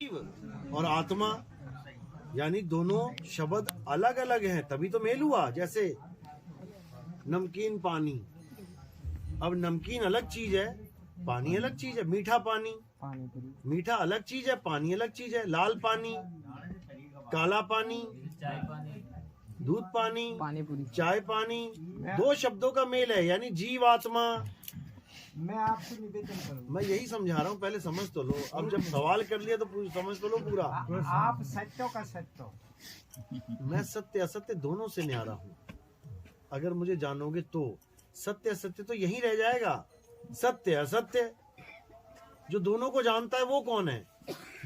और आत्मा, यानी दोनों शब्द अलग अलग हैं, तभी तो मेल हुआ। जैसे नमकीन पानी, अब नमकीन अलग चीज है, पानी अलग चीज है। मीठा पानी, मीठा अलग चीज है, पानी अलग चीज है। लाल पानी, काला पानी, दूध पानी, चाय पानी, दो शब्दों का मेल है, यानी जीव आत्मा। मैं आपसे निवेदन करूंगा, मैं यही समझा रहा हूँ, पहले समझ तो लो। अब जब सवाल कर लिया तो समझ तो लो पूरा। आप सत्यों का सत्य, मैं सत्य असत्य दोनों से न्यारा हूँ। अगर मुझे जानोगे तो सत्य असत्य तो यही रह जाएगा। सत्य असत्य, जो दोनों को जानता है वो कौन है?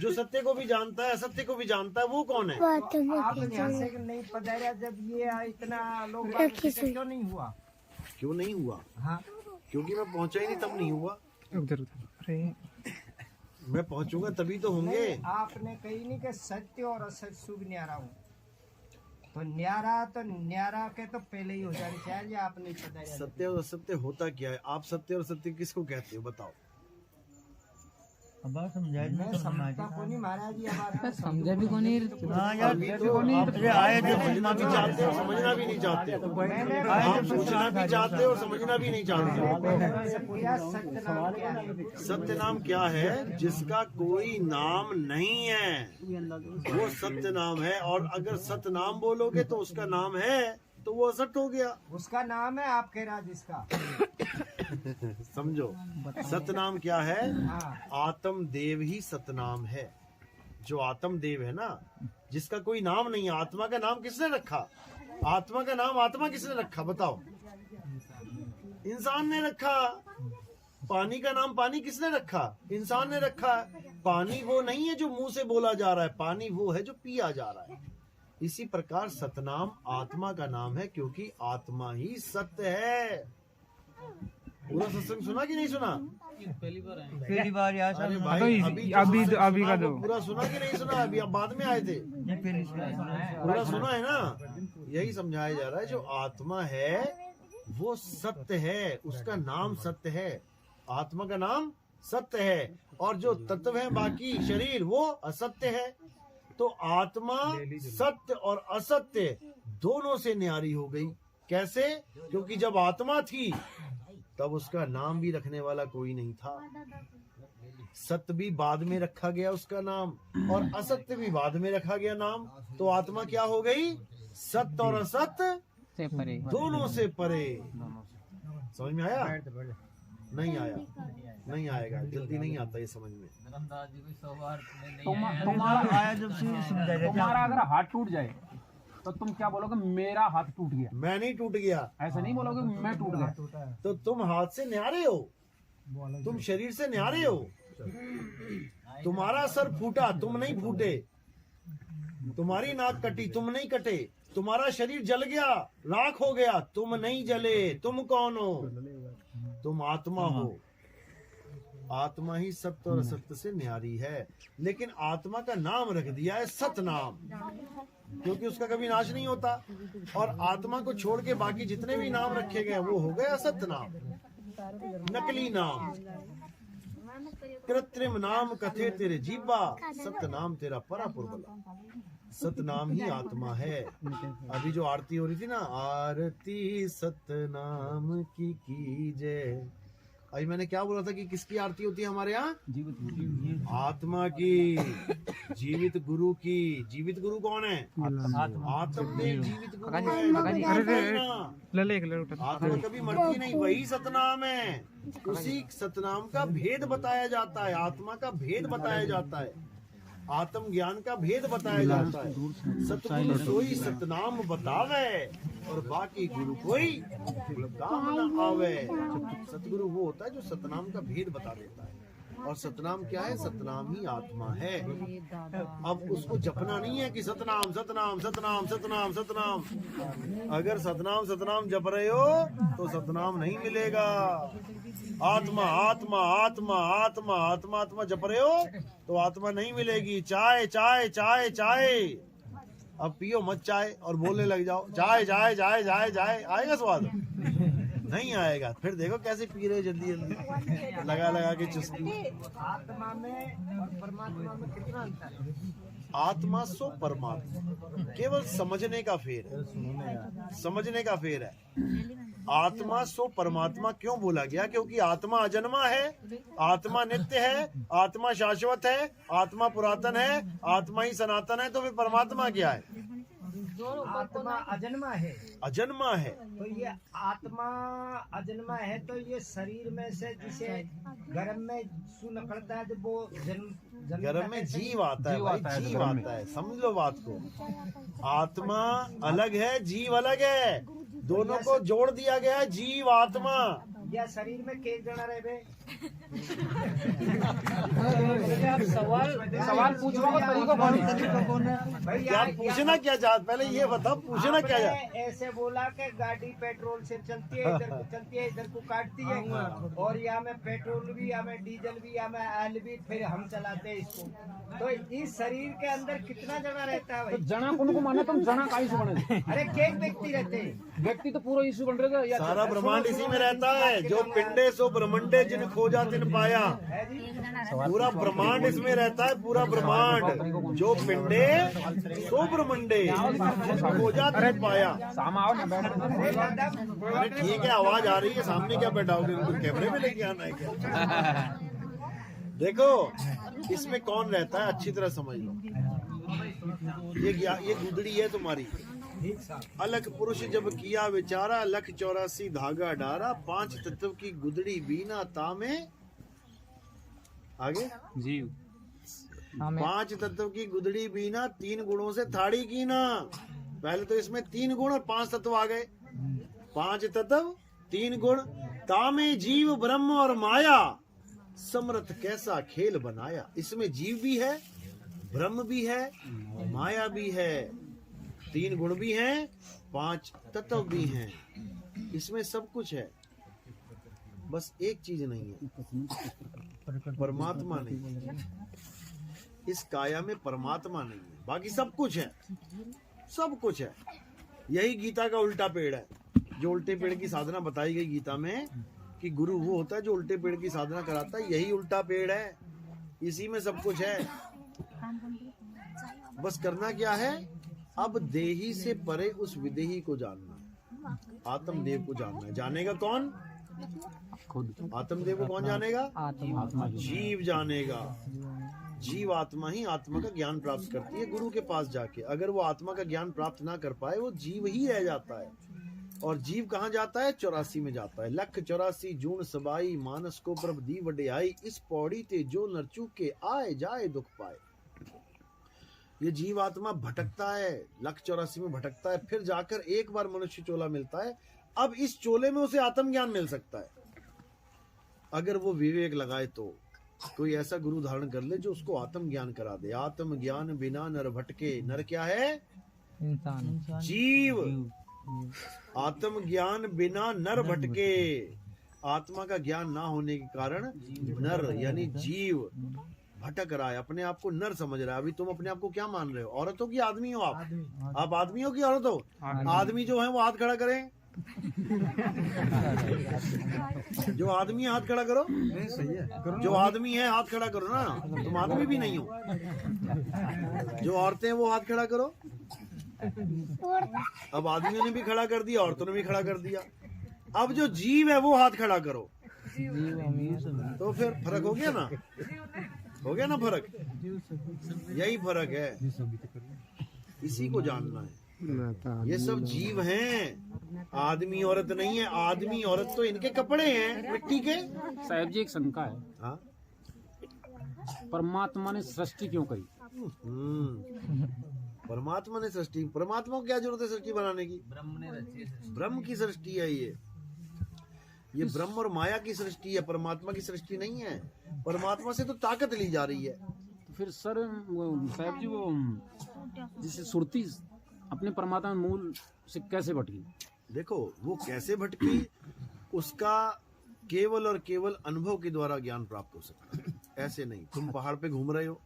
जो सत्य को भी जानता है असत्य को भी जानता है वो कौन है? आप यहाँ से नहीं पधारा जब ये इतना लोग क्यों नहीं हुआ? क्यों नहीं हुआ? हाँ, क्योंकि मैं पहुंचा ही नहीं, तब नहीं हुआ। मैं पहुंचूंगा तभी तो होंगे। आपने कही नहीं कि सत्य और असत्य शुभ न्यारा हूँ, तो न्यारा के तो पहले ही हो जानी चाहिए। आप नहीं पधारा। सत्य और असत्य होता क्या है? आप सत्य और सत्य किसको कहते हो बताओ? मैं समझता को नहीं महाराज जी, समझा भी कौन आए थे, समझना भी चाहते हो, समझना भी नहीं चाहते हो। आप सोचना भी चाहते हो और समझना भी नहीं चाहते हो। सत्य नाम क्या है? जिसका कोई नाम नहीं है वो सत्य नाम है। और अगर सत्य नाम बोलोगे तो उसका नाम है तो वो असत्य हो गया। उसका नाम है, आप कह रहा जिसका समझो, सतनाम क्या है? हाँ। आत्म देव ही सतनाम है। जो आत्म देव है ना, जिसका कोई नाम नहीं है। आत्मा का नाम किसने रखा? आत्मा का नाम आत्मा किसने रखा बताओ? इंसान ने रखा। पानी का नाम पानी किसने रखा? इंसान ने रखा। पानी वो नहीं है जो मुंह से बोला जा रहा है, पानी वो है जो पिया जा रहा है। इसी प्रकार सतनाम आत्मा का नाम है, क्योंकि आत्मा ही सत्य है। पूरा सत्संग सुना कि नहीं सुना? पहली बार यार। अरे भाई, अभी का दो पूरा सुना कि नहीं सुना? अभी आप बाद में आए थे। पूरा सुना है ना? यही समझाया जा रहा है, जो आत्मा है वो सत्य है, उसका नाम सत्य है। आत्मा का नाम सत्य है, और जो तत्व है बाकी शरीर वो असत्य है। तो आत्मा सत्य और असत्य दोनों से न्यारी हो गई। कैसे? क्योंकि जब आत्मा थी तब उसका नाम भी रखने वाला कोई नहीं था। सत्य भी बाद में रखा गया उसका नाम, और असत्य भी बाद में रखा गया नाम। तो आत्मा क्या हो गई? सत्य और असत्य से परे, दोनों से परे। समझ में आया? नहीं आया? नहीं आएगा, जल्दी नहीं आता ये समझ में। तुम्हारा अगर हाथ टूट जाए तो तुम क्या बोलोगे? मेरा हाथ टूट गया। मैं नहीं टूट गया, ऐसा नहीं बोलोगे मैं टूट गया। तो तुम हाथ से न्यारे हो, तुम शरीर से न्यारे हो। तुम्हारा सर फूटा, तुम नहीं फूटे। तुम्हारी नाक कटी, तुम नहीं कटे। तुम्हारा शरीर जल गया, राख हो गया, तुम नहीं जले। तुम कौन हो? तुम आत्मा हो। आत्मा ही सत्य और असत्य से न्यारी है। लेकिन आत्मा का नाम रख दिया है सत नाम, क्योंकि उसका कभी नाश नहीं होता। और आत्मा को छोड़ के बाकी जितने भी नाम रखे गए वो हो गए असत नाम, नकली नाम। कृत्रिम नाम कथे तेरे जीवा, सत नाम तेरा परापुरबला। सत नाम ही आत्मा है। अभी जो आरती हो रही थी ना, आरती सत नाम की कीजय। अभी मैंने क्या बोला था कि किसकी आरती होती है हमारे यहाँ? आत्मा की, जीवित गुरु की। जीवित गुरु कौन है? आत्मदेव जीवित गुरु है। आत्मा कभी मरती नहीं, वही सतनाम है। उसी सतनाम का भेद बताया जाता है, आत्मा का भेद बताया जाता है, आत्म ज्ञान का भेद बताया जाता है। सतगुरु सोई सतनाम बतावे, और बाकी गुरु कोई काम न आवे। सतगुरु वो होता है जो सतनाम का भेद बता देता है। और सतनाम क्या है? सतनाम ही आत्मा है। अब उसको जपना नहीं है कि सतनाम सतनाम सतनाम सतनाम सतनाम। अगर सतनाम सतनाम जप रहे हो तो सतनाम नहीं मिलेगा। आत्मा आत्मा आत्मा आत्मा आत्मा आत्मा जप रहे हो तो आत्मा नहीं मिलेगी। चाय चाय चाय चाय, अब पियो मत चाय और बोलने लग जाओ चाय चाय चाय चाय चाय, आएगा स्वाद? नहीं आएगा। फिर देखो कैसे पी रहे जल्दी जल्दी लगा लगा के चुस्की। आत्मा में और परमात्मा में कितना अंतर है? आत्मा सो परमात्मा केवल समझने का फेर है, समझने का फेर है। आत्मा सो परमात्मा क्यों बोला गया? क्योंकि आत्मा अजन्मा है, आत्मा नित्य है, आत्मा शाश्वत है, आत्मा पुरातन है, आत्मा ही सनातन है। तो फिर परमात्मा क्या है? आत्मा अजन्मा है, अजन्मा है। तो ये आत्मा अजन्मा है तो ये शरीर में से जिसे गर्म में सू निकलता है, जब वो जन्म गर्भ में जीव आता है भाई, जीव आता है। समझ लो बात को। आत्मा अलग है, जीव अलग है, दोनों को जोड़ दिया गया है, जीव आत्मा। या शरीर में के जना रहे बे? सवाल पूछने का तरीका कौन है? भाई क्या पूछना क्या चाहत? पहले ये बताओ पूछना क्या चाहत? आपने ऐसे बोला कि गाड़ी पेट्रोल से चलती है, इधर को चलती है, इधर को काटती है, और यहाँ में पेट्रोल भी, यहाँ में डीजल भी, यहाँ में ऑयल भी, फिर हम चलाते हैं इसको। तो इस शरीर के अंदर कितना जना रहता है तो भाई? जना को माने तुम जना का इशू बने? अरे केक व्यक्ति रहते हैं। व्यक्ति तो पूरा इशू बन रहा है। सारा ब्रह्मांड इसी में रहता है। जो पिंडे सो ब्रह्मंडे जिन खोजा तिन पाया। पूरा ब्रह्मांड इसमें रहता है, पूरा ब्रह्मांड। जो पिंडे सो ब्रह्मंडे जिन खोजा तिन पाया। सामा आओ ना, बैठो। अरे ठीक है, आवाज आ रही है। सामने क्या बैठाओगे? उनको कैमरे में लेके आना है क्या? देखो इसमें कौन रहता है, अच्छी तरह समझ लो। ये गुदड़ी है तुम्हारी। अलग पुरुष जब किया विचारा, लख 84 धागा डारा, 5 तत्व की गुदड़ी बीना तामे। आगे जीव 5 तत्व की गुदड़ी बीना, 3 गुणों से थाड़ी कीना। पहले तो इसमें 3 गुण और 5 तत्व आ गए। 5 तत्व 3 गुण, तामे जीव ब्रह्म और माया, समर्थ कैसा खेल बनाया। इसमें जीव भी है, ब्रह्म भी है, माया भी है, 3 गुण भी हैं, 5 तत्व भी हैं। इसमें सब कुछ है, बस एक चीज नहीं है, परमात्मा नहीं है। इस काया में परमात्मा नहीं है, बाकी सब कुछ है, सब कुछ है। यही गीता का उल्टा पेड़ है। जो उल्टे पेड़ की साधना बताई गई गीता में कि गुरु वो होता है जो उल्टे पेड़ की साधना कराता है, यही उल्टा पेड़ है। इसी में सब कुछ है। बस करना क्या है? अब देही से परे उस विदेही को जानना है, आत्मदेव को जानना है। जानेगा कौन? खुद आत्मदेव को कौन जानेगा? आत्मा जीव जानेगा। जीव आत्मा ही आत्मा का ज्ञान प्राप्त करती है गुरु के पास जाके। अगर वो आत्मा का ज्ञान प्राप्त ना कर पाए, वो जीव ही रह जाता है। और जीव कहाँ जाता है? 84 में जाता है। लख 84 जून सबाई, मानस को प्रभ दी वड्याई, इस पौड़ी ते जो नरचू के आए जाए दुख पाए। ये जीव आत्मा भटकता है, लख 84 में भटकता है, फिर जाकर एक बार मनुष्य चोला मिलता है। अब इस चोले में उसे आत्म ज्ञान मिल सकता है, अगर वो विवेक लगाए तो। कोई ऐसा गुरु धारण कर ले जो उसको आत्म ज्ञान करा दे। आत्म ज्ञान बिना नर भटके। नर क्या है? इंसान जीव। आत्म ज्ञान बिना नर भटके। आत्मा का ज्ञान ना होने के कारण नर यानी जीव भटक रहा है, अपने आप को नर समझ रहा है। अभी तुम अपने आप को क्या मान रहे हो? औरत हो कि आदमी हो? आप आदमी हो कि औरत हो? आदमी जो है वो हाथ खड़ा करें। जो आदमी है हाथ खड़ा करो। जो आदमी है हाथ खड़ा करो ना, तुम आदमी भी नहीं हो। जो औरतें हैं वो हाथ खड़ा करो। अब आदमियों ने भी खड़ा कर दिया, औरतों ने भी खड़ा कर दिया। अब जो जीव है वो हाथ खड़ा करो। तो फिर फर्क हो गया ना? हो गया ना फर्क? यही फर्क है, इसी को जानना है। ये सब जीव हैं, आदमी औरत नहीं है। आदमी औरत तो इनके कपड़े हैं मिट्टी के। साहब जी एक शंका है, हाँ? परमात्मा ने सृष्टि क्यों करी? परमात्मा ने सृष्टि, परमात्मा को क्या जरूरत है सृष्टि बनाने की? ब्रह्म की सृष्टि है ये ब्रह्म और माया की सृष्टि है, परमात्मा की सृष्टि नहीं है। परमात्मा से तो ताकत ली जा रही है। तो फिर सर साहब जी वो जिसे सुरती अपने परमात्मा मूल से कैसे भटकी? देखो वो कैसे भटकी, उसका केवल और केवल अनुभव के द्वारा ज्ञान प्राप्त हो सकता है। ऐसे नहीं, तुम पहाड़ पे घूम रहे हो,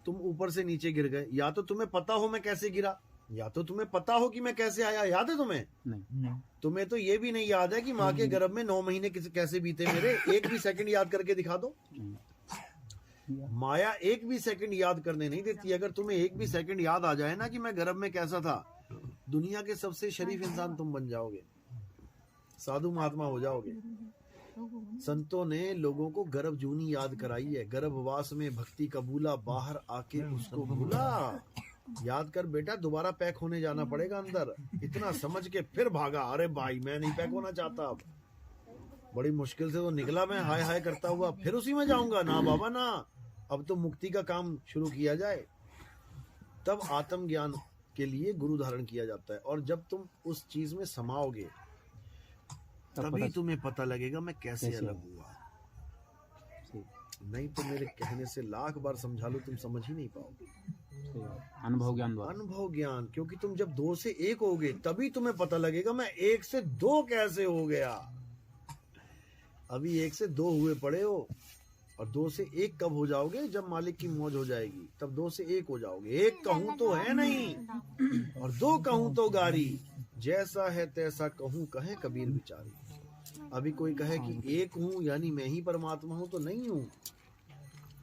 तुम ऊपर से नीचे गिर गए, या तो तुम्हें पता हो मैं कैसे गिरा, या तो तुम्हें पता हो कि मैं कैसे आया, याद है तुम्हें? नहीं। तुम्हें तो ये भी नहीं याद है कि माँ के गर्भ में 9 महीने कैसे बीते मेरे, एक भी सेकंड याद करके दिखा दो। माया एक भी सेकंड याद करने नहीं देती। अगर तुम्हें एक भी सेकंड याद आ जाए ना कि मैं गर्भ में कैसा था, दुनिया के सबसे शरीफ इंसान तुम बन जाओगे, साधु महात्मा हो जाओगे। संतों ने लोगों को गर्भ जूनी याद कराई है। गर्भवास में भक्ति कबूला, बाहर आके उसको भूला। याद कर बेटा, दोबारा पैक होने जाना पड़ेगा अंदर। इतना समझ के फिर भागा, अरे भाई मैं नहीं पैक होना चाहता, अब बड़ी मुश्किल से तो निकला मैं हाय हाय करता हुआ, फिर उसी में जाऊंगा ना बाबा ना, अब तो मुक्ति का काम शुरू किया जाए। तब आत्मज्ञान के लिए गुरु धारण किया जाता है। और जब तुम उस चीज में समाओगे तभी तुम्हें पता लगेगा मैं कैसे अलग हुआ। नहीं तो मेरे कहने से लाख बार समझा लो, तुम समझ ही नहीं पाओगे। अनुभव ज्ञान द्वारा। अनुभव ज्ञान, क्योंकि तुम जब 2 से 1 होगे तभी तुम्हें पता लगेगा मैं 1 से 2 कैसे हो गया। अभी 1 से 2 हुए पड़े हो, और 2 से 1 कब हो जाओगे? जब मालिक की मौज हो जाएगी, तब 2 से 1 हो जाओगे। 1 कहूं तो है नहीं, और 2 कहूं तो गारी, जैसा है तैसा कहूं कहे कबीर बिचारी। अभी कोई कहे कि 1 हूं यानी मैं ही परमात्मा हूं, तो नहीं हूं।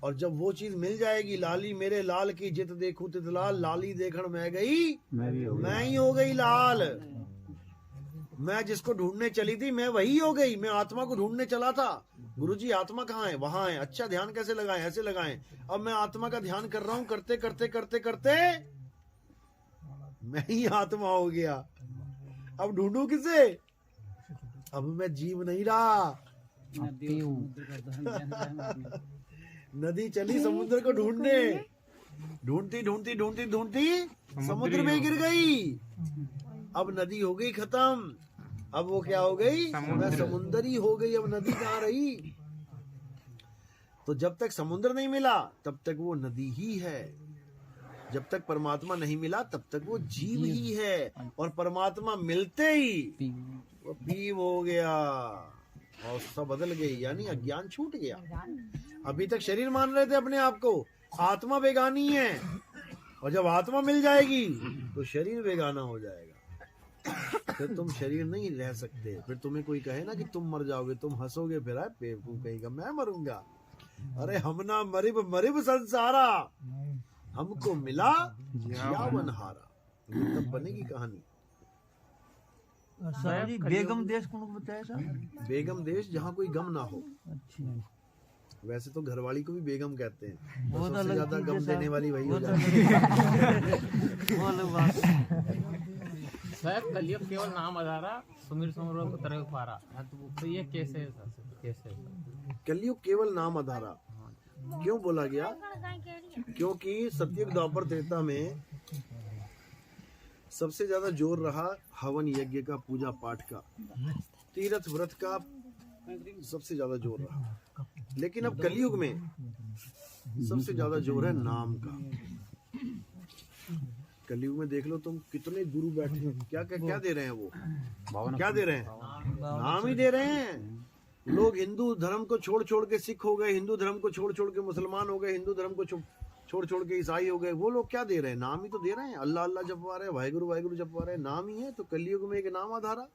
और जब वो चीज मिल जाएगी, लाली मेरे लाल की जित देखूं तित लाल, लाली देखण मैं गई मैं ही हो गई लाल। मैं जिसको ढूंढने चली थी मैं वही हो गई। मैं आत्मा को ढूंढने चला था, गुरुजी आत्मा कहाँ है? वहां है। अच्छा ध्यान कैसे लगाएं? ऐसे लगाएं। अब मैं आत्मा का ध्यान कर रहा हूं, करते करते करते करते मैं ही आत्मा हो गया। अब ढूंढू किसे? अब मैं जीव नहीं रहा। नदी चली समुद्र को ढूंढने, ढूंढती ढूंढती ढूंढती ढूंढती समुद्र में गिर गई। अब नदी हो गई खत्म। अब वो क्या हो गई? मैं समुंदरी हो गई। अब नदी कहाँ रही? तो जब तक समुद्र नहीं मिला तब तक वो नदी ही है। जब तक परमात्मा नहीं मिला तब तक वो जीव ही है। और परमात्मा मिलते ही वो पीव हो गया, अवस्था बदल गई, यानी अज्ञान छूट गया। अभी तक शरीर मान रहे थे अपने आप को, आत्मा बेगानी है। और जब आत्मा मिल जाएगी तो शरीर बेगाना हो जाएगा। फिर तुम शरीर नहीं रह सकते। फिर तुम्हें कोई कहे ना कि तुम मर जाओगे, तुम हंसोगे, फिर आए बेवकूफ कहेगा मैं मरूंगा। अरे हम ना मरिब मरिब संसारा, हमको मिला यावन हारा। तब बनेगी कहानी। बेगम देश कौन बताया सर? बेगम देश जहाँ कोई गम ना हो। अच्छा, वैसे तो घरवाली को भी बेगम कहते हैं, वो तो सबसे ज्यादा गम देने वाली वही हो जाती शायद कलयुग केवल नाम आधारा, सुमिर सुमरो को तरह पारा। तो ये कैसे है सर? कैसे है? कलयुग केवल नाम आधारा क्यों बोला गया? क्योंकि सतयुग द्वापर त्रेता में सबसे ज्यादा जोर रहा हवन यज्ञ का, पूजा पाठ का, तीर्थ व्रत का सबसे ज्यादा जोर रहा। लेकिन अब कलयुग में सबसे ज्यादा जोर है नाम का। कलयुग में देख लो तुम, कितने गुरु बैठे हैं, क्या क्या क्या दे रहे हैं वो? क्या दे रहे हैं? नाम ही दे रहे हैं। लोग हिंदू धर्म को छोड़ छोड़ के सिख हो गए, हिंदू धर्म को छोड़ छोड़ के मुसलमान हो गए, हिंदू धर्म को छोड़ छोड़ के ईसाई हो गए। वो लोग क्या दे रहे हैं? नाम ही तो दे रहे हैं। अल्लाह अल्लाह जपवा रहे हैं, वाहिगुरु वाहिगुरु जपवा रहे हैं, नाम ही है। तो कलयुग में एक नाम आधारा।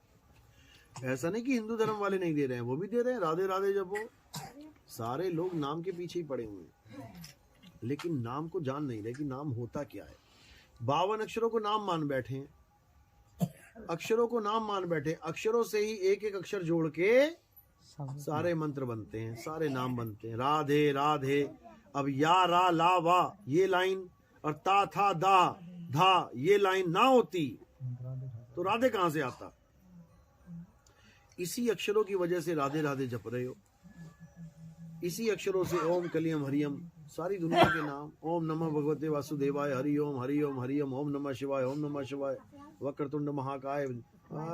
ऐसा नहीं कि हिंदू धर्म वाले नहीं दे रहे हैं, वो भी दे रहे हैं, राधे राधे जपो। सारे लोग नाम के पीछे ही पड़े हुए हैं, लेकिन नाम को जान नहीं रहे कि नाम होता क्या है। 52 अक्षरों को नाम मान बैठे हैं, अक्षरों को नाम मान बैठे। अक्षरों से ही एक एक अक्षर जोड़ के सारे मंत्र बनते हैं, सारे नाम बनते हैं। राधे राधे। अब या रा ला वा ये लाइन और ता था दा धा ये लाइन ना होती तो राधे कहां से आता? इसी अक्षरों की वजह से राधे राधे जप रहे हो। इसी अक्षरों से ओम कलियम हरियम, सारी दुनिया के नाम। ओम नमः भगवते वासुदेवाय, हरि ओम हरि ओम हरि ओम, ओम नमः शिवाय, ओम नमः शिवाय, वक्रतुंड महाकाय,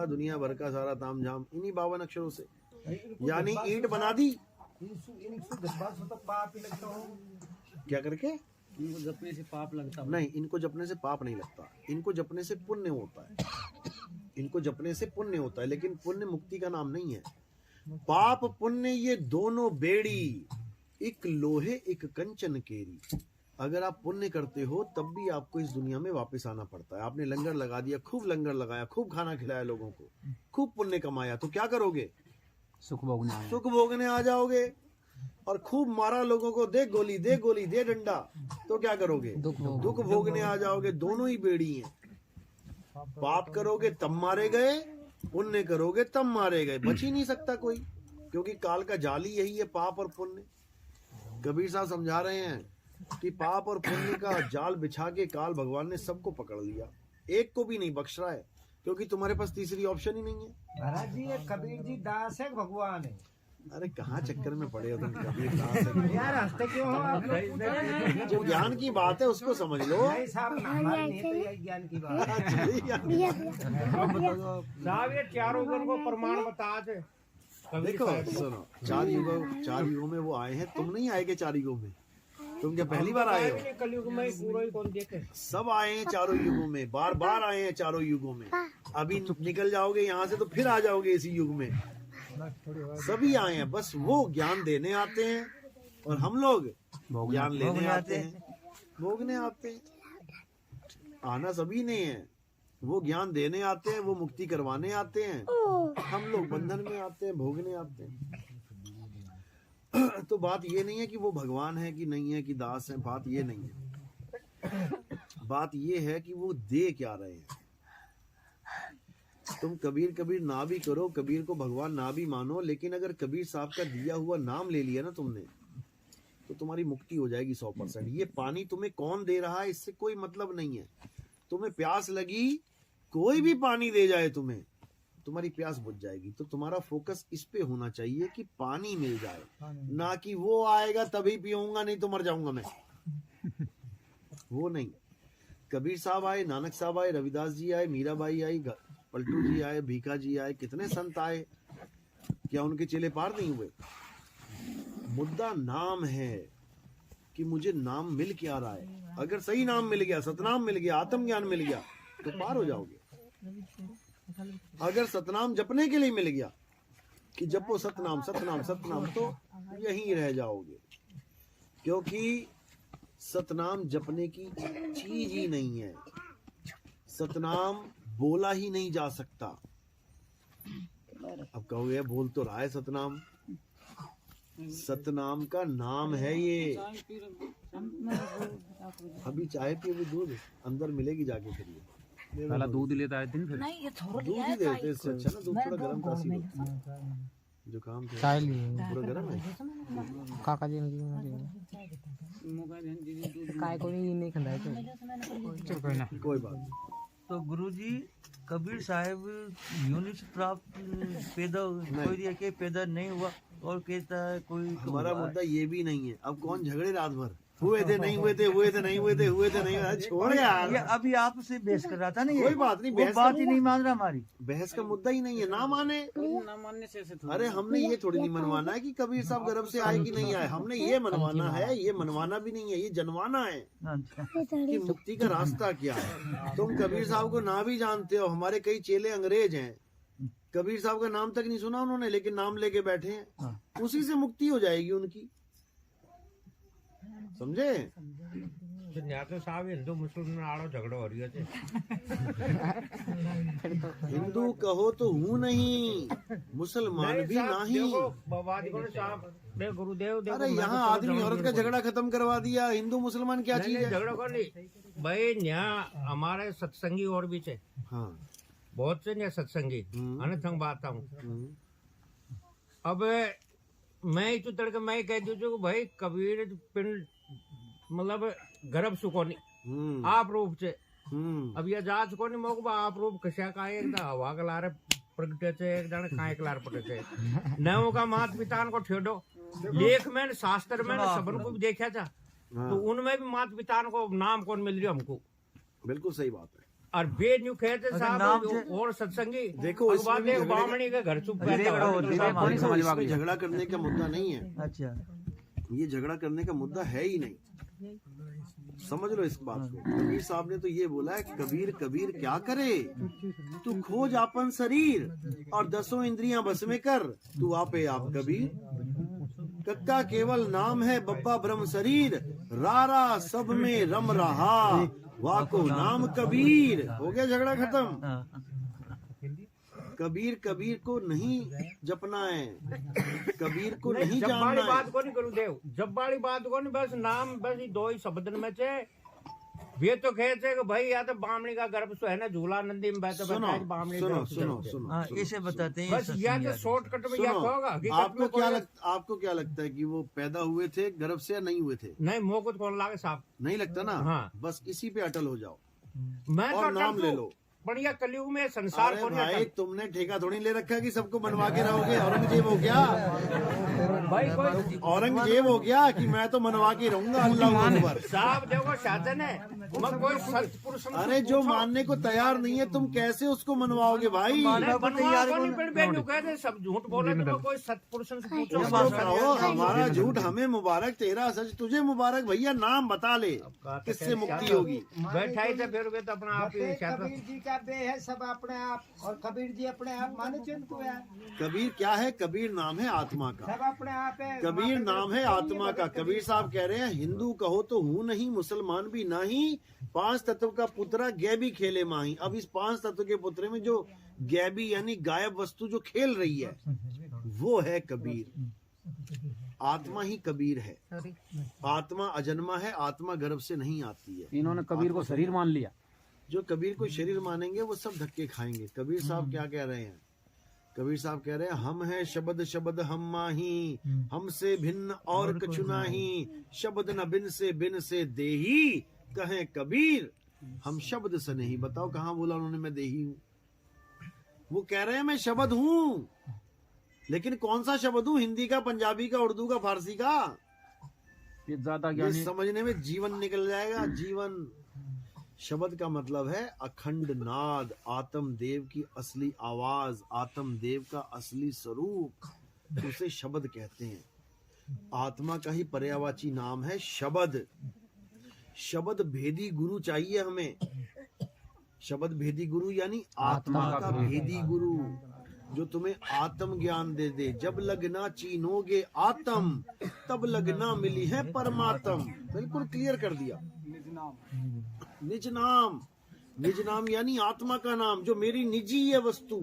दुनिया भर का सारा ताम झाम इन्हीं 52 अक्षरों से। यानी ईंट बना दी क्या करके? इनको जपने से पाप लगता है? नहीं, इनको जपने से पाप नहीं लगता, इनको जपने से पुण्य होता है। इनको जपने से पुण्य होता है, लेकिन पुण्य मुक्ति का नाम नहीं है। पाप पुण्य ये दोनों बेड़ी, एक लोहे एक कंचन केरी। अगर आप पुण्य करते हो तब भी आपको इस दुनिया में वापस आना पड़ता है। आपने लंगर लगा दिया, खूब लंगर लगाया, खूब खाना खिलाया लोगों को, खूब पुण्य कमाया, तो क्या करोगे? सुख भोगने आए। सुख भोगने आ जाओगे। और खूब मारा लोगों को, दे गोली दे गोली दे डंडा, तो क्या करोगे? दुख भोगने आ जाओगे। दोनों ही बेड़ी हैं। पाप करोगे तब मारे गए, पुण्य करोगे तब मारे गए। बच ही नहीं सकता कोई, क्योंकि काल का जाल ही यही है, पाप और पुण्य। कबीर साहब समझा रहे हैं कि पाप और पुण्य का जाल बिछा के काल भगवान ने सबको पकड़ लिया, एक को भी नहीं बख्श रहा है, क्योंकि तुम्हारे पास तीसरी ऑप्शन ही नहीं है। महाराज जी, ये कबीर जी दास है भगवान है? अरे कहाँ चक्कर में पड़े हो तुम? कबीर दास है। यार हंसते क्यों हो आप लोग? जो ज्ञान की बात है उसको समझ लो। नहीं साहब, हमारी नहीं तो ये ज्ञान की बात है। साहब ये चारों गुण को प्रमाण बता दे। देखो सुनो, चार युगों में वो आए हैं, तुम नहीं आएगे चार युगों में? तुम क्या पहली बार आए हो? कलयुग में पूरा ही कौन देखे? सब आए हैं चारों युगों में, बार बार आए हैं चारों युगों में। अभी निकल जाओगे यहाँ से तो फिर आ जाओगे इसी युग में। सभी आए हैं, बस वो ज्ञान देने आते हैं और हम लोग ज्ञान लेने आते हैं, भोगने आते हैं। आना सभी ने है। वो ज्ञान देने आते हैं, वो मुक्ति करवाने आते हैं, हम लोग बंधन में आते हैं, भोगने आते हैं। तो बात ये नहीं है कि वो भगवान है कि नहीं है, कि दास है, बात ये नहीं है। बात ये है कि वो दे क्या रहे हैं। तुम कबीर कबीर ना भी करो, कबीर को भगवान ना भी मानो, लेकिन अगर कबीर साहब का दिया हुआ नाम ले लिया ना तुमने, तो तुम्हारी मुक्ति हो जाएगी 100%। ये पानी तुम्हें कौन दे रहा है इससे कोई मतलब नहीं है। तुम्हें प्यास लगी, कोई भी पानी दे जाए तुम्हें, तुम्हारी प्यास बुझ जाएगी। तो तुम्हारा फोकस इस पे होना चाहिए कि पानी मिल जाए, ना कि वो आएगा तभी पीऊंगा, नहीं तो मर जाऊंगा मैं। वो नहीं। कबीर साहब आए, नानक साहब आए, रविदास जी आए, मीराबाई आई, पलटू जी आए, भीखा जी आए, कितने संत आए, क्या उनके चेले पार नहीं हुए? मुद्दा नाम है कि मुझे नाम मिल क्या रहा है। अगर सही नाम मिल गया, सतनाम मिल गया, आत्मज्ञान मिल गया, तो पार हो जाओगे। अगर सतनाम जपने के लिए मिल गया कि जपो सतनाम सतनाम सतनाम, तो यहीं रह जाओगे, क्योंकि सतनाम जपने की चीज ही नहीं है। सतनाम बोला ही नहीं जा सकता। अब कहोगे बोल तो रहा है सतनाम, सतनाम का नाम है ये। अभी चाय पिए, अभी दूध अंदर मिलेगी जाके, फिर ये पहला दूध लेता है दिन, फिर दूध ही देते, इससे अच्छा ना दूध थोड़ा गर्म तासीर होता है। जो काम चाय लिए पूरा गर्म है। काका जी काय को नहीं खंदा है तो कोई ना, कोई बात नहीं। तो गुरुजी, कबीर साहब यूनिट प्राप्त पैदा कोई दिया के पैदा नहीं हुआ, और कहता है कोई हमारा मुद्दा ये भी नहीं है। अब कौन झगड़े रात भर, हुए थे नहीं हुए थे, हुए थे नहीं हुए थे, हुए थे नहीं हुए थे, छोड़ यार। ये अभी आपसे बहस कर रहा था ना, ये कोई बात नहीं, वो बहस बात का- ही नहीं मान रहा हमारी। बहस का मुद्दा ही नहीं है, ना माने। ना मानने से थोड़ी। अरे हमने ये थोड़ी नहीं मनवाना है कि कबीर साहब गर्भ से आए कि नहीं आए। हमने ये मनवाना है, ये मनवाना भी नहीं है, ये जनवाना है अच्छा, कि मुक्ति का रास्ता क्या है। तुम कबीर साहब को ना भी जानते हो, हमारे कई चेले अंग्रेज हैं, कबीर साहब का नाम तक नहीं सुना उन्होंने, लेकिन नाम लेके बैठे हैं। उसी से मुक्ति हो जाएगी उनकी, समझे? तो साहब हिंदू मुसलमान आड़ो झगड़ो हो रही है। हिंदू कहो तो हूँ नहीं, मुसलमान भी नहीं। गुरुदेव अरे यहाँ आदमी औरत का झगड़ा खत्म करवा दिया, हिंदू मुसलमान क्या चीज है? झगड़ो कर नहीं भाई। यहाँ हमारे सत्संगी और भी थे, हाँ। बहुत से यहाँ सत्संगी अनसंग बात हूँ। अब मैं ही तड़के मैं कह दू भाई कबीर पिंड मतलब गर्भ सुकोनी आप रूप से अब ये जांच को नहीं मोक आप रूप कशा का एक हवा के लारे प्रगटे से एक जन काय के लारे पटे से नवों का माता पिता को ठेडो लेख में शास्त्र में सबन को भी देखा था, तो उनमें भी माता पिता को नाम कौन मिल रही हमको। बिल्कुल सही बात है। और बेद न्यू कहते साहब और सत्संगी देखो, बात एक ब्राह्मणी के घर चुप इसमें झगड़ा करने का मुद्दा नहीं है। अच्छा, ये झगड़ा करने का मुद्दा है ही नहीं, समझ लो इस बात को। कबीर साहब ने तो ये बोला है, कबीर कबीर क्या करे, तू खोज आपन शरीर और 10 इंद्रियां बस में कर, तू आपे आप कबीर। कक्का केवल नाम है, बब्बा ब्रह्म शरीर, रारा सब में रम रहा, वाको नाम कबीर। हो गया झगड़ा खत्म। हाँ। कबीर कबीर को नहीं जपना है, कबीर को नहीं जब जानना बाड़ी है। बात को नहीं करूँ देव, जब बाड़ी बात को नहीं, बस नाम बस ही दो ही शब्द में चे वे तो कहते कि भाई या तो बामणी का गर्भ सो है ना झूला नंदी में बैठे सुनो बैठे बामणी सुनो गर्भ सुनो से। सुनो हाँ, सुनो, इसे बताते हैं। बस या तो शॉर्टकट में या सुनो, होगा हकीकत आपको में क्या कोई- आपको क्या लगता है कि वो पैदा हुए थे गर्भ से या नहीं हुए थे? नहीं मोह को तो कौन लागे साहब। नहीं लगता ना। हाँ। बस इसी पे अटल हो जाओ मैं और तो नाम अटल ले हूँ। लो। बढ़िया कलयुग में संसार अरे को नहीं भाई अटल। तुमने ठेका थोड़ी ले रखा है कि सबको बनवा के रहोगे। औरंगजेब हो क्या? भाई कोई औरंगजेब हो गया कि मैं तो मनवा के रहूंगा अल्लाह अकबर। साहब देखो शासन है मैं कोई सत्पुरुष अरे जो मानने को तैयार नहीं है तुम कैसे उसको मनवाओगे भाई? कहते सब झूठ बोले तो कोई सत्पुरुष से पूछो। उसको कहो हमारा झूठ हमें मुबारक, तेरा सच तुझे मुबारक। भैया नाम बता ले किससे मुक्ति होगी। बैठा ही था फिर वे तो अपना आप ही कबीर जी का बे है सब अपने आप, और कबीर जी अपने आप माने चिंतु यार, कबीर क्या है? कबीर नाम है आत्मा का। सब अपने आप है। कबीर नाम है आत्मा का। कबीर साहब कह रहे हैं हिंदू कहो तो हूँ नहीं, मुसलमान भी नहीं, 5 तत्व का पुत्रा गैबी खेले माही। अब इस 5 तत्व के पुत्र में जो गैबी यानी गायब वस्तु जो खेल रही है वो है कबीर। आत्मा ही कबीर है। आत्मा अजन्मा है, आत्मा गर्भ से नहीं आती है। इन्होंने कबीर को शरीर मान लिया। जो कबीर को शरीर मानेंगे वो सब धक्के खाएंगे। कबीर साहब क्या कह रहे हैं? कबीर साहब कह रहे हैं हम हैं शब्द शब्द हम माही, हमसे भिन्न और कछु नाही, शब्द न बिन से देही, कहें कबीर हम शब्द से नहीं। बताओ कहाँ बोला उन्होंने मैं देही हूँ? वो कह रहे हैं मैं शब्द हूँ, लेकिन कौन सा शब्द हूँ? हिंदी का, पंजाबी का, उर्दू का, फारसी का? ये ज्यादा ये ज्ञानी समझने में जीवन निकल जाएगा। जीवन शब्द का मतलब है अखंड नाद, आत्म देव की असली आवाज, आत्म देव का असली स्वरूप, उसे शब्द कहते हैं। आत्मा का ही पर्यायवाची नाम है शब्द। शब्द भेदी गुरु चाहिए हमें। शब्द भेदी गुरु यानी आत्मा का भेदी गुरु जो तुम्हें आत्म ज्ञान दे दे। जब लगना चीनोगे आत्म, तब लगना मिली है परमात्म। बिल्कुल क्लियर कर दिया। निज नाम, निज नाम यानी आत्मा का नाम जो मेरी निजी है वस्तु।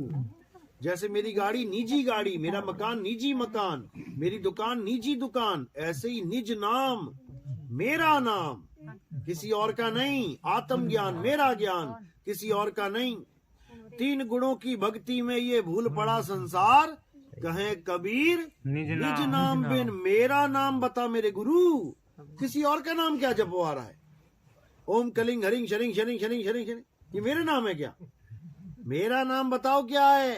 जैसे मेरी गाड़ी निजी गाड़ी, मेरा मकान निजी मकान, मेरी दुकान निजी दुकान, ऐसे ही निज नाम मेरा नाम, किसी और का नहीं। आत्म ज्ञान मेरा ज्ञान, किसी और का नहीं। 3 गुणों की भक्ति में ये भूल पड़ा संसार, कहें कबीर निज नाम बिन मेरा नाम बता मेरे गुरु। किसी और का नाम क्या जपवा रहा है? ओम Kalinga hurrying sharing sharing sharing sharing sharing, ये मेरे नाम है क्या? मेरा नाम बताओ क्या है?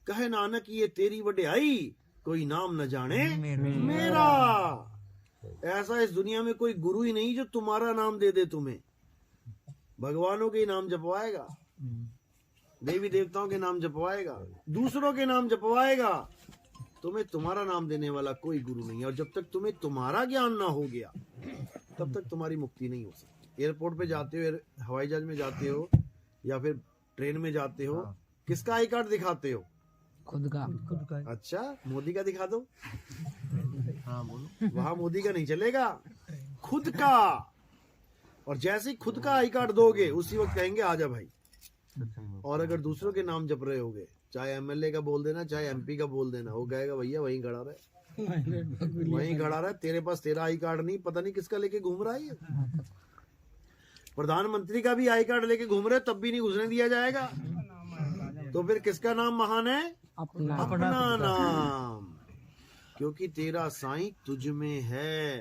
कहे नानक ये तेरी वड्याई, कोई नाम न जाने मेरा। ऐसा इस दुनिया में कोई गुरु ही नहीं जो तुम्हारा नाम दे दे तुम्हें। भगवानों के नाम जपवाएगा, देवी देवताओं के नाम जपवाएगा, दूसरों के नाम जपवाएगा। तुम्हें तुम्हारा नाम देने वाला कोई गुरु नहीं है। और जब तक तुम्हें तुम्हारा ज्ञान ना हो गया तब तक तुम्हारी मुक्ति नहीं हो सकती। एयरपोर्ट पे जाते हो, हवाई जहाज में जाते हो या फिर ट्रेन में जाते हो, किसका आई कार्ड दिखाते हो? खुद का। अच्छा, मोदी का दिखा दो। हाँ बोलो। वहां मोदी का नहीं चलेगा, खुद का। और जैसे ही खुद का आई कार्ड दोगे उसी वक्त कहेंगे आजा भाई। और अगर दूसरों के नाम जप रहे होगे, चाहे एमएलए का बोल देना, चाहे एमपी का बोल देना, वो कहेगा भैया वहीं खड़ा रहे, वहीं खड़ा रहे, तेरे पास तेरा आई कार्ड नहीं, पता नहीं किसका लेके घूम रहा है। प्रधानमंत्री का भी आई कार्ड लेके घूम रहे तब भी नहीं घुसने दिया जाएगा। तो फिर किसका नाम महान है? अपना नाम। क्योंकि तेरा साईं तुझ में है।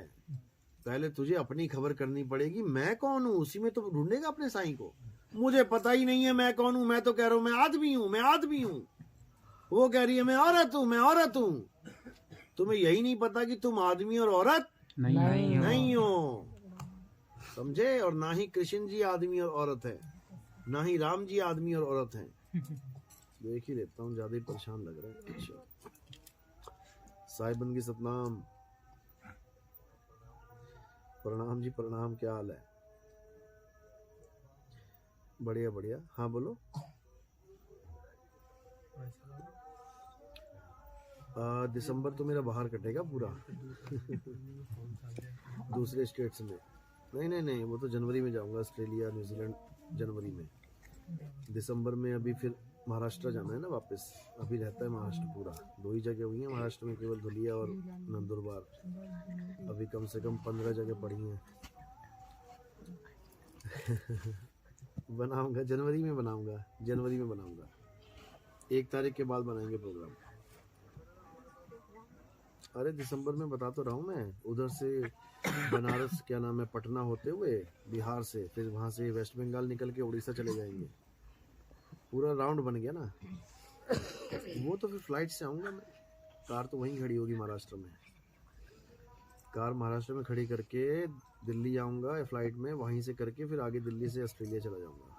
पहले तुझे अपनी खबर करनी पड़ेगी, मैं कौन हूँ। उसी में तो ढूंढेगा अपने साईं को। मुझे पता ही नहीं है मैं कौन हूँ, मैं तो कह रहा हूँ मैं आदमी हूँ, मैं आदमी हूँ। वो कह रही है मैं औरत हूँ, मैं औरत हूँ। तुम्हें यही नहीं पता कि तुम आदमी और औरत नहीं हो। समझे? और ना ही कृष्ण जी आदमी और औरत है, ना ही राम जी आदमी और औरत है। देख ही लेता हूँ, ज्यादा ही परेशान लग रहा है। अच्छा साहिबन की सतनाम, प्रणाम जी प्रणाम, क्या हाल है? बढ़िया बढ़िया। हाँ बोलो। दिसंबर तो मेरा बाहर कटेगा पूरा दूसरे स्टेट्स में। नहीं, वो तो जनवरी में जाऊंगा, ऑस्ट्रेलिया न्यूजीलैंड जनवरी में। दिसंबर में अभी फिर महाराष्ट्र जाना है ना वापस। अभी रहता है महाराष्ट्र पूरा, 2 ही जगह हुई हैं महाराष्ट्र में, केवल धुलिया और नंदुरबार। अभी कम से कम 15 जगह पड़ी हैं बनाऊंगा जनवरी में बनाऊंगा 1 तारीख के बाद बनाएंगे प्रोग्राम। अरे दिसंबर में बता तो रहा हूँ मैं, उधर से बनारस क्या नाम है पटना होते हुए बिहार से, फिर वहाँ से वेस्ट बंगाल निकल के उड़ीसा चले जाएंगे। पूरा राउंड बन गया ना। वो तो फिर फ्लाइट से आऊँगा मैं, कार तो वहीं खड़ी होगी महाराष्ट्र में। कार महाराष्ट्र में खड़ी करके दिल्ली आऊँगा फ्लाइट में, वहीं से करके फिर आगे दिल्ली से ऑस्ट्रेलिया चला जाऊँगा।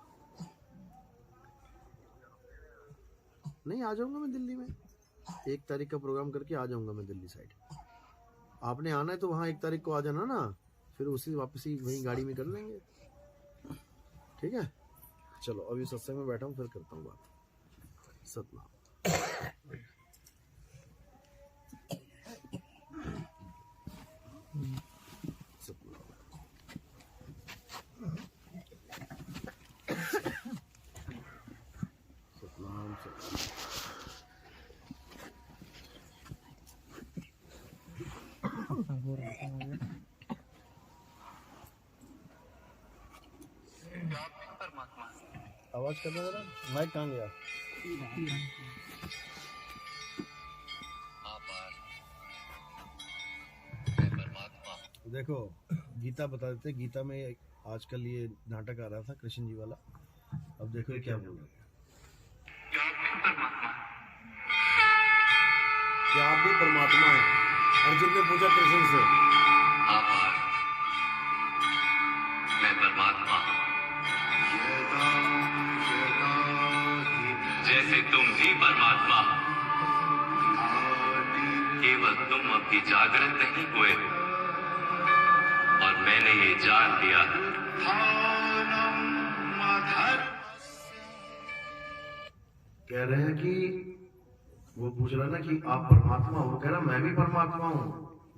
नहीं आ जाऊँगा मैं दिल्ली में, 1 तारीख का प्रोग्राम करके आ जाऊँगा मैं दिल्ली साइड। आपने आना है तो वहाँ 1 तारीख को आ जाना ना, फिर उसी वापसी वहीं गाड़ी में कर लेंगे। ठीक है, चलो अभी सत्संग में बैठा हूँ, फिर करता हूँ बात। सतनाम। आवाज करना जरा, माइक कहाँ गया? देखो गीता बता देते, गीता में आजकल ये नाटक आ रहा था कृष्ण जी वाला। अब देखो ये क्या बोल रहे हैं, क्या आप भी परमात्मा हैं? अर्जुन ने पूछा कृष्ण से। मैं परमात्मा, जैसे तुम भी परमात्मा, केवल तुम अभी जागृत नहीं हुए और मैंने ये जान लिया। कह रहे हैं कि वो पूछ रहा ना कि आप परमात्मा हो, कह रहा मैं भी परमात्मा हूँ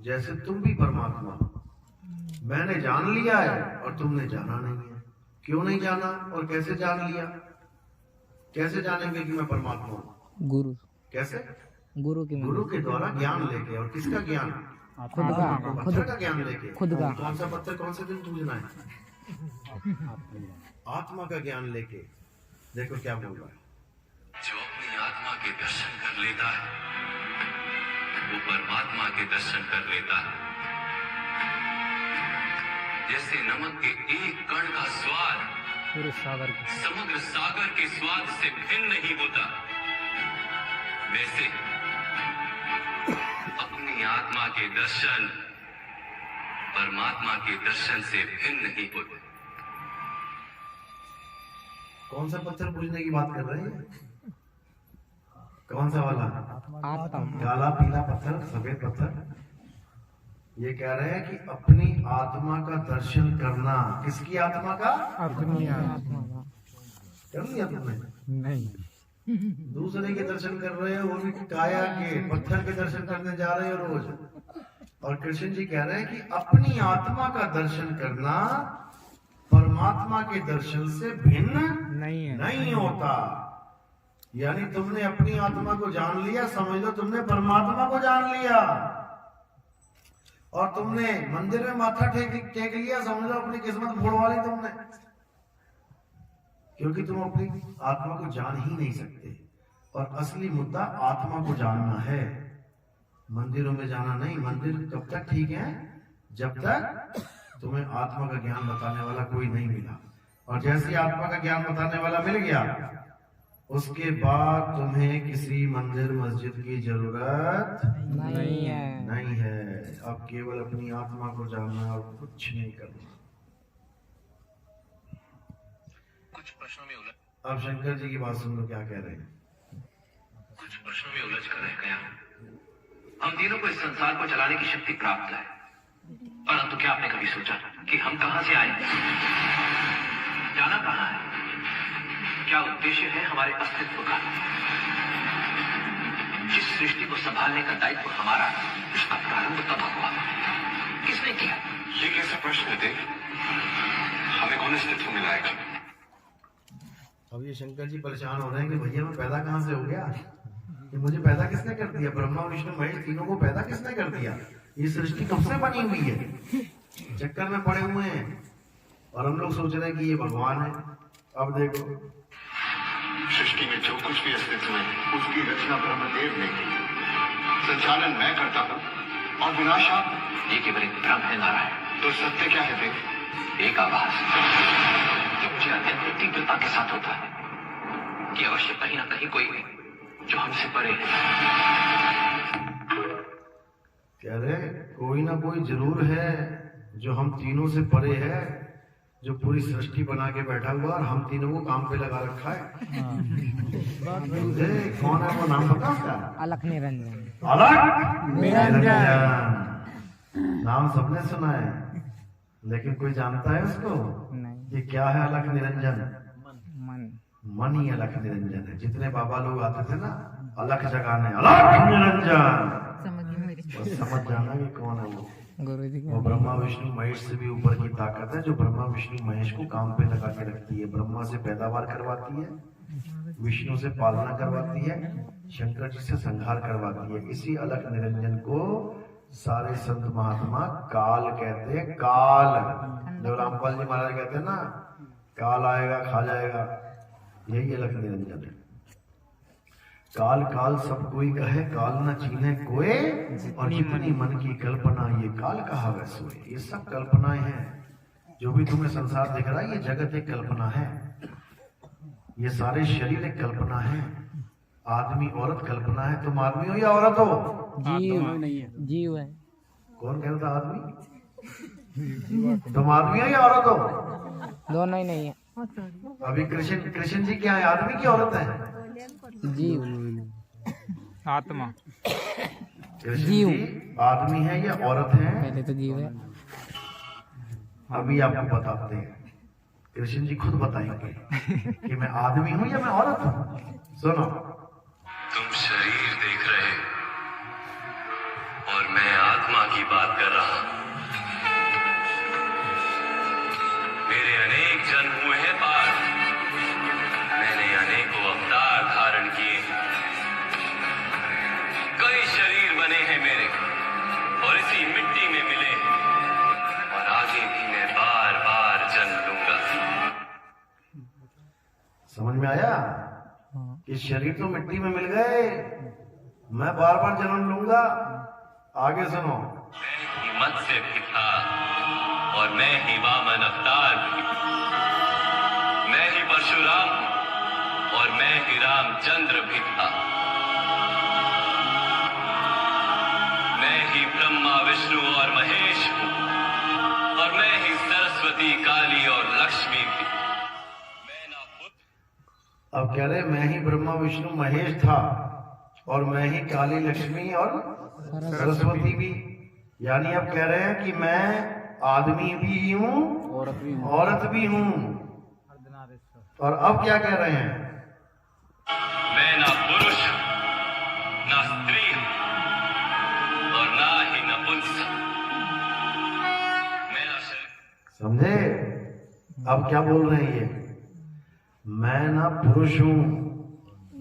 जैसे तुम भी परमात्मा। मैंने जान लिया है और तुमने जाना नहीं है। क्यों नहीं जाना और कैसे जान लिया? कैसे जानेंगे कि मैं परमात्मा हूँ? गुरु। कैसे? गुरु के द्वारा ज्ञान लेके। और किसका ज्ञान? पत्थर का ज्ञान लेके। खुद का। कौन सा पत्थर कौन से दिन पूजना है? आत्मा का ज्ञान लेके। देखो क्या बोल रहा है, जो अपनी आत्मा के दर्शन कर लेता है वो परमात्मा के दर्शन कर लेता है। जैसे नमक के एक कण का स्वाद पूरे सागर समग्र सागर के स्वाद से भिन्न नहीं होता, वैसे अपनी आत्मा के दर्शन परमात्मा के दर्शन से भिन्न नहीं होते। कौन सा पत्थर पूजने की बात कर रहे हैं? कौन सा वाला? काला पीला पत्थर, सफेद पत्थर? ये कह रहे हैं कि अपनी आत्मा का दर्शन करना। किसकी आत्मा का? अपनी आत्मा कर लिया तुमने? नहीं। दूसरे के दर्शन कर रहे हो, उनकी काया के, पत्थर के दर्शन करने जा रहे हो रोज। और कृष्ण जी कह रहे हैं कि अपनी आत्मा का दर्शन करना परमात्मा के दर्शन से भिन्न नहीं होता। यानी तुमने अपनी आत्मा को जान लिया, समझ लो तुमने परमात्मा को जान लिया। और तुमने मंदिर में माथा टेक लिया, समझ लो अपनी किस्मत बुड़वा ली तुमने। क्योंकि तुम अपनी आत्मा को जान ही नहीं सकते। और असली मुद्दा आत्मा को जानना है, मंदिरों में जाना नहीं। मंदिर कब तक ठीक है? जब तक तुम्हें आत्मा का ज्ञान बताने वाला कोई नहीं मिला। और जैसे आत्मा का ज्ञान बताने वाला मिल गया, उसके बाद तुम्हें किसी मंदिर मस्जिद की जरूरत नहीं है। अब केवल अपनी आत्मा को जानना और कुछ नहीं करना। कुछ प्रश्नों में उलझ अब शंकर जी की बात सुन लो क्या कह रहे हैं। कुछ प्रश्नों में उलझ कर रह गया। हम तीनों को इस संसार को चलाने की शक्ति प्राप्त है, परंतु क्या आपने कभी सोचा कि हम कहां से आए, जाना कहां है, क्या उद्देश्य है हमारे अस्तित्व का? जिस सृष्टि को संभालने का दायित्व हमारा, उसका प्रारंभ तब हुआ। किसने किया? ये कैसा प्रश्न है देव? हमें कौन अस्तित्व में लाएगा? अब ये शंकर जी परेशान हो रहे हैं कि भैया मैं पैदा कहाँ से हो गया, कि मुझे पैदा किसने कर दिया? ब्रह्मा विष्णु महेश तीनों को पैदा किसने कर दिया? ये सृष्टि कब से बनी हुई है? चक्कर में पड़े हुए हैं और हम लोग सोच रहे हैं कि ये भगवान है। अब देखो, सृष्टि में जो कुछ भी अस्तित्व है उसकी रचना ब्रह्मदेव ने की, संचालन मैं करता हूँ और विनाश आप। ये केवल एक भ्रम है नारायण। तो सत्य क्या है देव? एक आभास जो मुझे अत्यंत तीव्रता के साथ होता है कि अवश्य कहीं ना कहीं कोई जो हमसे परे है। कह रहे कोई ना कोई जरूर है जो हम तीनों से परे है, जो पूरी सृष्टि बना के बैठा हुआ और हम तीनों को काम पे लगा रखा है। कौन है वो? नाम पता उसका? अलख निरंजन। अलख निरंजन नाम सबने सुना है, लेकिन कोई जानता है उसको? नहीं। ये क्या है अलख निरंजन? मन। मन ही अलख निरंजन है। जितने बाबा लोग आते थे ना अलख जगाने, अलख निरंजन, समझ जाना कि कौन है वो। गुरु जी वो ब्रह्मा विष्णु महेश से भी ऊपर की ताकत है, जो ब्रह्मा विष्णु महेश को काम पे लगा के रखती है। ब्रह्मा से पैदावार करवाती है, विष्णु से पालना करवाती है, शंकर जी से संहार करवाती है। इसी अलख निरंजन को सारे संत महात्मा काल कहते हैं। काल, जो रामपाल जी महाराज कहते हैं ना, काल आएगा खा जाएगा, यही अलख निरंजन है। काल काल सब कोई कहे, काल न चीन्हे कोई, और जितनी मन की कल्पना ये काल कहा वै सोए। ये सब कल्पनाएं हैं। जो भी तुम्हें संसार दिख रहा है ये जगत एक कल्पना है, ये सारे शरीर एक कल्पना है। आदमी औरत कल्पना है। तुम आदमी हो या औरत हो? जीव जीव है। कौन कह रहा था आदमी? तुम आदमी हो या औरत हो? दोनों ही नहीं है। अभी कृष्ण जी क्या है, आदमी की औरत है? जीव आत्मा। कृष्ण जी आदमी है या औरत है? पहले तो जीव है। अभी आपको बताते हैं, कृष्ण जी खुद बताएंगे कि मैं आदमी हूं या मैं औरत हूं। सुनो, तुम शरीर देख रहे और मैं आत्मा की बात कर रहा हूं। मेरे अनेक जन्म हुए हैं पार, मैंने अनेकों अवतार धारण किए, कई शरीर बने हैं मेरे और इसी मिट्टी में मिले, और आगे भी मैं बार बार जन्म लूंगा। समझ में आया? कि शरीर तो मिट्टी में मिल गए, मैं बार बार जन्म लूंगा। आगे सुनो, मैं ही मत्स्य भी था और मैं ही वामन अवतार भी, मैं ही परशुराम और मैं ही रामचंद्र भी था, मैं ही ब्रह्मा विष्णु और महेश हूँ, और मैं ही सरस्वती काली और लक्ष्मी भी। मैं ना पुत्र। अब कह रहे मैं ही ब्रह्मा विष्णु महेश था और मैं ही काली लक्ष्मी और सरस्वती भी। यानी अब कह रहे हैं कि मैं आदमी भी हूँ औरत भी हूँ। और अब क्या कह रहे हैं? मैं ना पुरुष ना स्त्री और ना ही नपुंसक, मैं ना शरीर। समझे? अब क्या बोल रहे हैं ये? मैं ना पुरुष हूँ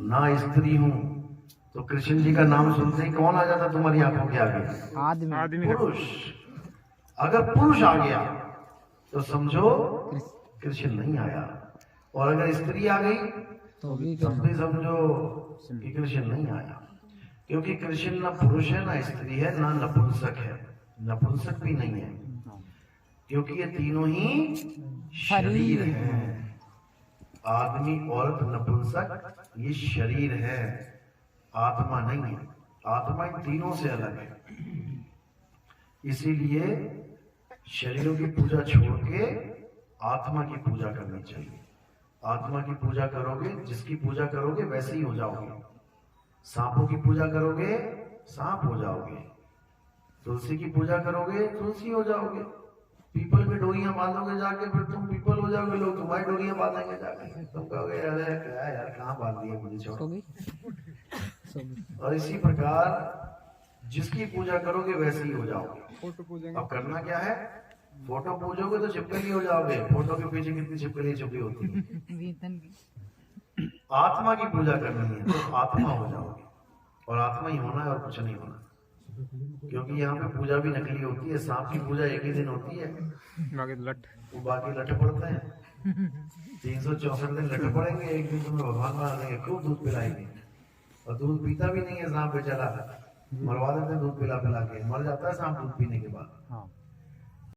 ना स्त्री हूँ। तो कृष्ण जी का नाम सुनते ही कौन आ जाता तुम्हारी आंखों के आगे? आदमी। पुरुष। अगर पुरुष आ गया तो समझो कृष्ण नहीं आया, और अगर स्त्री आ गई तो भी तब भी समझो कि कृष्ण नहीं आया। क्योंकि कृष्ण ना पुरुष है ना स्त्री है ना नपुंसक है, नपुंसक भी नहीं है, क्योंकि ये तीनों ही शरीर हैं। आदमी औरत नपुंसक ये शरीर है, आत्मा नहीं है। आत्मा इन तीनों से अलग है। इसीलिए शरीरों की पूजा छोड़ के आत्मा की पूजा करनी चाहिए। आत्मा की पूजा करोगे, जिसकी पूजा करोगे वैसे ही हो जाओगे। सांपों की पूजा करोगे सांप हो जाओगे, तुलसी की पूजा करोगे तुलसी हो जाओगे, पीपल की डोरियां बांधोगे जाके फिर तुम पीपल हो जाओगे, लोग तुम्हारी डोरियां बांधेंगे जाके, तुम कहोगे अरे क्या यार कहाँ बांध दिए मुझे, छोड़। और इसी प्रकार जिसकी पूजा करोगे वैसे ही हो जाओगे। अब करना क्या है, फोटो पूजोगे तो छिपकली हो जाओगे। फोटो के पीछे कितनी छिपकली छुपी होती है। आत्मा की पूजा करनी है तो आत्मा हो जाओगे, और आत्मा ही होना है और कुछ नहीं होना। क्योंकि यहाँ पे पूजा भी नकली होती है। सांप की पूजा एक ही दिन होती है, वो बाकी लट पड़ते हैं। 364 दिन लट पड़ेंगे, एक दिन तुम्हें भगवान बना देंगे, खूब दूध पिलाएंगे। और दूध पीता भी नहीं है सांप बेचारा, मरवा देते हैं दूध पिला पिला के, मर जाता है सांप दूध पीने के बाद।